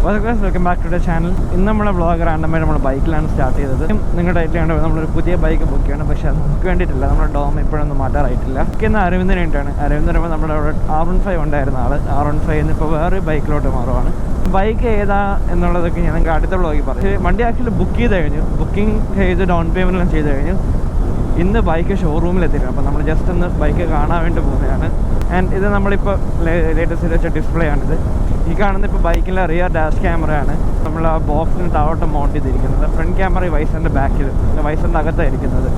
Welcome back to the channel. ഇന്ന് നമ്മുടെ vlog റാൻഡമായി നമ്മൾ ബൈക്കിലാണ് സ്റ്റാർട്ട് ചെയ്തത്. നിങ്ങളുടെ ആയിട്ടാണ് നമ്മളൊരു പുതിയ ബൈക്ക് ബുക്ക് ചെയ്യണം, പക്ഷേ അത് നമുക്ക് വേണ്ടിയിട്ടില്ല. നമ്മുടെ ഡോം ഇപ്പോഴൊന്നും മാറ്റാറായിട്ടില്ല. ഇന്ന് അരവിന്ദന് വേണ്ടിയിട്ടാണ്. അരവിന്ദൻ പറയുമ്പോൾ നമ്മുടെ അവിടെ R15 ഉണ്ടായിരുന്ന ആൾ R15 ഇപ്പോൾ വേറെ ബൈക്കിലോട്ട് മാറുവാണ്. ബൈക്ക് ഏതാ എന്നുള്ളതൊക്കെ ഞാൻ നിങ്ങൾക്ക് അടുത്ത വ്ളോഗിൽ പറഞ്ഞു. വണ്ടി ആക്ച്വലി ബുക്ക് ചെയ്ത് കഴിഞ്ഞു, ബുക്കിംഗ് ചെയ്ത് ഡൗൺ പേയ്മെൻറ്റെല്ലാം ചെയ്ത് കഴിഞ്ഞു. ഇന്ന് ബൈക്ക് ഷോറൂമിൽ എത്തിയിരുന്നു. അപ്പോൾ നമ്മൾ ജസ്റ്റ് ഒന്ന് ബൈക്ക് കാണാൻ വേണ്ടി പോകുന്നതാണ്. ആൻഡ് ഇത് നമ്മളിപ്പോൾ ലേറ്റസ്റ്റ് വെച്ച ഡിസ്പ്ലേ ആണിത്. ഈ കാണുന്ന ഇപ്പോൾ ബൈക്കിലെ റിയർ ഡാഷ് ക്യാമറയാണ്. നമ്മൾ ആ ബോക്സിന് താഴോട്ട് മൗണ്ട് ചെയ്തിരിക്കുന്നത്. ഫ്രണ്ട് ക്യാമറ ഈ വൈസറിൻ്റെ ബാക്കിൽ, വൈസറിൻ്റെ അകത്താണ് ഇരിക്കുന്നത്.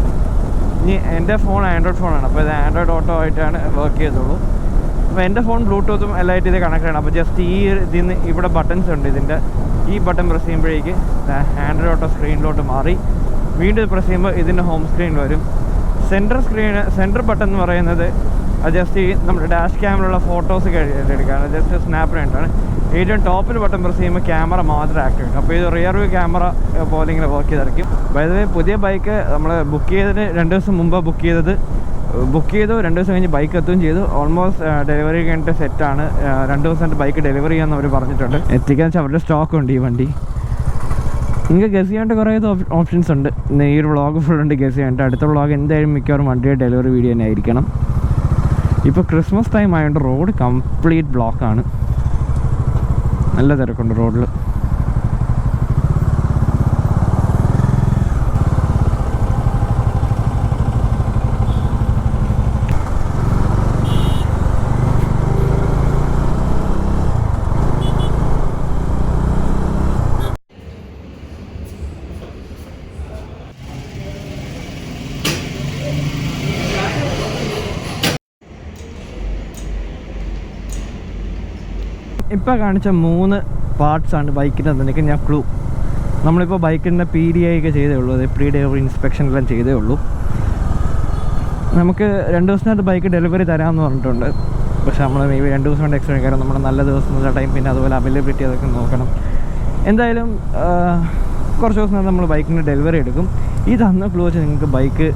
ഇനി എൻ്റെ ഫോൺ ആൻഡ്രോയിഡ് ഫോണാണ്, അപ്പോൾ ഇത് ആൻഡ്രോയിഡ് ഓട്ടോ ആയിട്ടാണ് വർക്ക് ചെയ്തോളൂ. അപ്പോൾ എൻ്റെ ഫോൺ ബ്ലൂടൂത്തും എല്ലായിട്ട് ഇത് കണക്ട് ആണ്. അപ്പോൾ ജസ്റ്റ് ഈ ഇതിന് ഇവിടെ ബട്ടൺസ് ഉണ്ട്. ഇതിൻ്റെ ഈ ബട്ടൺ പ്രസ് ചെയ്യുമ്പോഴേക്ക് ആൻഡ്രോയിഡ് ഓട്ടോ സ്ക്രീനിലോട്ട് മാറി. വീണ്ടും പ്രസ് ചെയ്യുമ്പോൾ ഇതിൻ്റെ ഹോം സ്ക്രീൻ വരും. സെൻറ്റർ ബട്ടൺ എന്ന് പറയുന്നത് ജസ്റ്റ് ഈ നമ്മുടെ ഡാഷ് ക്യാമറയുള്ള ഫോട്ടോസ് എടുക്കുകയാണ്. ജസ്റ്റ് സ്നാപ്പ് വേണ്ടിയിട്ടാണ്. ഏറ്റവും ടോപ്പിൽ ബട്ടൺ പ്രസ് ചെയ്യുമ്പോൾ ക്യാമറ മാത്രം ആക്റ്റീവ് ആണ്. അപ്പോൾ ഇത് റിയർ വ്യൂ ക്യാമറ പോലെ ഇങ്ങനെ വർക്ക് ചെയ്തിരിക്കും. അതായത് പുതിയ ബൈക്ക് നമ്മൾ ബുക്ക് ചെയ്തതിന് 2 ദിവസം മുമ്പ് ബുക്ക് ചെയ്തു. 2 ദിവസം കഴിഞ്ഞ് ബൈക്ക് എത്തുകയും ചെയ്തു. ഓൾമോസ്റ്റ് ഡെലിവറി കഴിഞ്ഞിട്ട് സെറ്റാണ്. 2 ദിവസം ബൈക്ക് ഡെലിവറി ചെയ്യാമെന്ന് അവർ പറഞ്ഞിട്ടുണ്ട്. എത്തിക്കാൻ വെച്ചാൽ അവരുടെ സ്റ്റോക്ക് ഉണ്ട് ഈ വണ്ടി. നിങ്ങൾക്ക് ഗസ് ചെയ്യാണ്ട് കുറേ ഓപ്ഷൻസ് ഉണ്ട്. ഈ ഒരു വ്ളോഗ് ഫുൾ ഉണ്ട് ഗസ് ചെയ്യാണ്ട്. അടുത്ത വ്ളോഗ് എന്തായാലും മിക്കവാറും വണ്ടിയുടെ ഡെലിവറി വീഡിയോ തന്നെ ആയിരിക്കണം. ഇപ്പോൾ ക്രിസ്മസ് ടൈം ആയതുകൊണ്ട് റോഡ് കംപ്ലീറ്റ് ബ്ലോക്കാണ്. നല്ല തിരക്കുണ്ട് റോഡിൽ. ഇപ്പോൾ കാണിച്ച 3 പാർട്സാണ് ബൈക്കിൻ്റെ അതിനൊക്കെ ഞാൻ ക്ലൂ. നമ്മളിപ്പോൾ ബൈക്കിൻ്റെ PDI ഒക്കെ ചെയ്തേ ഉള്ളൂ. അത് പ്രീ ഡെലിവറി ഇൻസ്പെക്ഷൻ എല്ലാം ചെയ്തേ ഉള്ളൂ. നമുക്ക് 2 ദിവസത്തിനകത്ത് ബൈക്ക് ഡെലിവറി തരാമെന്ന് പറഞ്ഞിട്ടുണ്ട്. പക്ഷേ നമ്മൾ മേ ബി 2 ദിവസം കൊണ്ട് എക്സ്ട്രാ കാരണം നമ്മൾ നല്ല ദിവസം ടൈം, പിന്നെ അതുപോലെ അവൈലബിലിറ്റി അതൊക്കെ നോക്കണം. എന്തായാലും കുറച്ച് ദിവസം നമ്മൾ ബൈക്കിൻ്റെ ഡെലിവറി എടുക്കും. ഈ തന്ന ക്ലൂ വെച്ച് നിങ്ങൾക്ക് ബൈക്ക്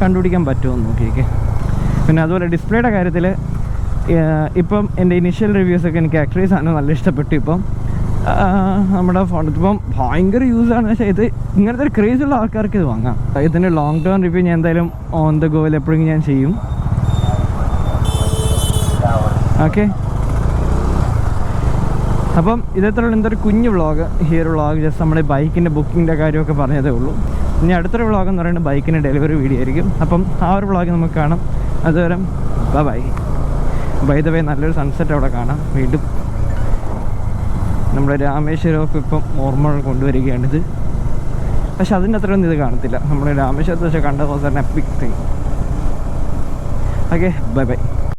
കണ്ടുപിടിക്കാൻ പറ്റുമെന്ന് നോക്കിയേക്ക്. പിന്നെ അതുപോലെ ഡിസ്പ്ലേയുടെ കാര്യത്തിൽ ഇപ്പം എൻ്റെ ഇനീഷ്യൽ റിവ്യൂസൊക്കെ എനിക്ക് ആക്ച്വലി സാധനം നല്ല ഇഷ്ടപ്പെട്ടു. ഇപ്പം നമ്മുടെ ഫോൺ ഇപ്പം ഭയങ്കര യൂസാണ്. പക്ഷേ ഇത് ഇങ്ങനത്തെ ഒരു ക്രേസുള്ള ആൾക്കാർക്ക് ഇത് വാങ്ങാം. ഇതിൻ്റെ ലോങ് ടേം റിവ്യൂ ഞാൻ എന്തായാലും ഓൺ ദ ഗോയിൽ എപ്പോഴും ഞാൻ ചെയ്യും. ഓക്കെ, അപ്പം ഇതേത്തുള്ള എന്തൊരു കുഞ്ഞു വ്ളോഗ്. ഈ ഒരു വ്ളോഗ് ജസ്റ്റ് നമ്മുടെ ബൈക്കിൻ്റെ ബുക്കിങ്ങിൻ്റെ കാര്യമൊക്കെ പറഞ്ഞതേ ഉള്ളൂ. ഇനി അടുത്തൊരു വ്ളോഗ് എന്ന് പറയുന്നത് ബൈക്കിൻ്റെ ഡെലിവറി വീഡിയോ ആയിരിക്കും. അപ്പം ആ ഒരു വ്ളോഗ് നമുക്ക് കാണാം. അതുവരെ ബൈ. ബൈ ദ വേ നല്ലൊരു സൺസെറ്റ് അവിടെ കാണാം. വീണ്ടും നമ്മുടെ രാമേശ്വരമൊക്കെ ഇപ്പം ഓർമ്മ കൊണ്ടുവരികയാണിത്. പക്ഷെ അതിൻ്റെ അത്രയൊന്നും ഇത് കാണത്തില്ല. നമ്മുടെ രാമേശ്വരത്ത് വെച്ചാൽ കണ്ട പോലെ തന്നെ EPIC thing. Okay, bye bye.